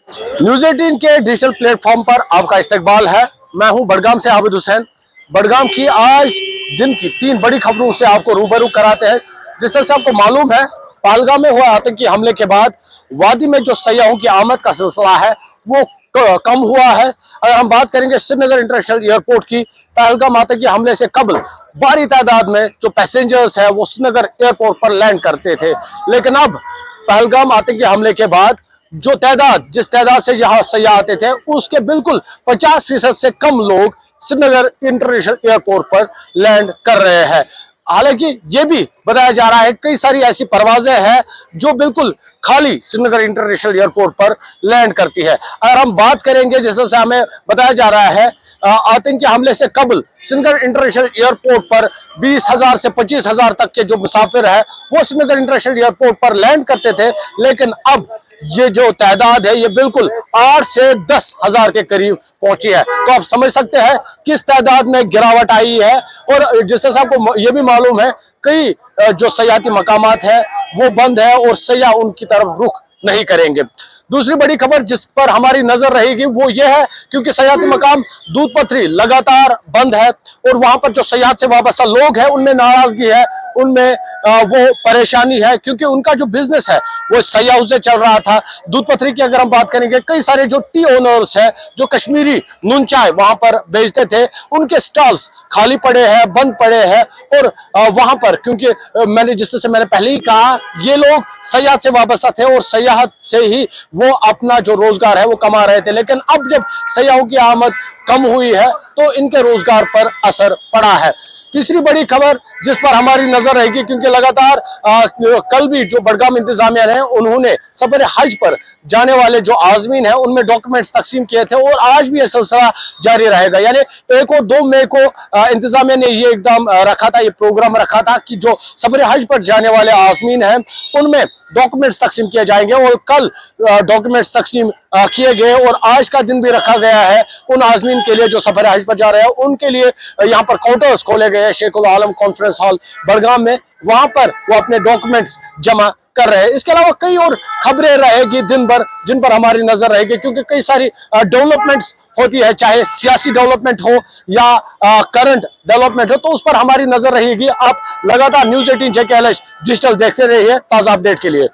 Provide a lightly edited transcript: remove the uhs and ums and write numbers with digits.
News 18 के digital platform पर आपका इस्तकबाल है। मैं हूं बडगाम से आबिद हुसैन। बडगाम की आज दिन की 3 बड़ी खबरों से आपको रूबरू कराते हैं। जिस तरह से आपको मालूम है, पहलगाम में हुआ आतंकी हमले के बाद वादी में जो सयाहों की आमद का सिलसिला है वो कम हुआ है। अगर हम बात करेंगे श्रीनगर इंटरनेशनल एयरपोर्ट की, पहलगाम आतंकी हमले से कबल भारी तादाद में जो पैसेंजर्स है वो श्रीनगर एयरपोर्ट पर लैंड करते थे, लेकिन अब पहलगाम आतंकी हमले के बाद जो तादाद जिस तादाद से यहाँ सयाह आते थे उसके बिल्कुल 50% से कम लोग श्रीनगर इंटरनेशनल एयरपोर्ट पर लैंड कर रहे हैं। हालांकि ये भी बताया जा रहा है कई सारी ऐसी परवाजें हैं जो बिल्कुल खाली श्रीनगर इंटरनेशनल एयरपोर्ट पर लैंड करती है। अगर हम बात करेंगे, जैसे हमें बताया जा रहा है, आतंकी हमले से कबल श्रीनगर इंटरनेशनल एयरपोर्ट पर 20,000 से 25,000 तक के जो मुसाफिर है वो श्रीनगर इंटरनेशनल एयरपोर्ट पर लैंड करते थे, लेकिन अब ये जो तादाद है ये बिल्कुल 8 से 10,000 के करीब पहुंची है। तो आप समझ सकते हैं किस तादाद में गिरावट आई है। और जिस तरह से आपको ये भी मालूम है, कई जो सयाहती मकामात है वो बंद है और सयाह उनकी तरफ रुख नहीं करेंगे। दूसरी बड़ी खबर जिस पर हमारी नजर रहेगी वो ये है, क्योंकि सयाहती मकाम दूध पथरी लगातार बंद है और वहां पर जो सयाहत से वाबस्ता लोग हैं उनमें नाराजगी है, उनमें वो परेशानी है, क्योंकि उनका जो बिजनेस है वो सयाहों से चल रहा था। दूध पथरी की अगर हम बात करेंगे, कई सारे जो टी ओनर्स है जो कश्मीरी नून चाय वहां पर बेचते थे, उनके स्टॉल्स खाली पड़े हैं, बंद पड़े हैं। और वहां पर क्योंकि जिस तरह से मैंने पहले ही कहा, ये लोग सयाहत से वाबस्ता थे और सयाहत से ही वो अपना जो रोजगार है वो कमा रहे थे, लेकिन अब जब सयाहों की आमद कम हुई है तो इनके रोजगार पर असर पड़ा है। तीसरी बड़ी खबर जिस पर हमारी नजर रहेगी, क्योंकि लगातार कल भी जो बडगाम इंतजामिया है उन्होंने सफर हज पर जाने वाले जो आजमीन है उनमें डॉक्यूमेंट्स तकसीम किए थे और आज भी यह सिलसिला जारी रहेगा। यानी 1 और 2 मई को इंतजामिया ने ये एकदम रखा था, ये प्रोग्राम रखा था कि जो सफर हज पर जाने वाले आजमीन हैं उनमें डॉक्यूमेंट्स तकसीम किए जाएंगे। और कल डॉक्यूमेंट्स तकसीम किए गए और आज का दिन भी रखा गया है उन आजमीन के लिए जो सफर हज पर जा रहे हैं। उनके लिए यहाँ पर काउंटर्स खोले गए हैं शेख उल आलम कॉन्फ्रेंस हॉल बडगाम में, वहां पर वो अपने डॉक्यूमेंट्स जमा कर रहे हैं। इसके अलावा कई और खबरें रहेगी दिन भर जिन पर हमारी नजर रहेगी, क्योंकि कई सारी डेवलपमेंट्स होती है, चाहे सियासी डेवलपमेंट हो या करंट डेवलपमेंट हो, तो उस पर हमारी नजर रहेगी। आप लगातार न्यूज़ 18 JKLH डिजिटल देखते रहिए ताजा अपडेट के लिए।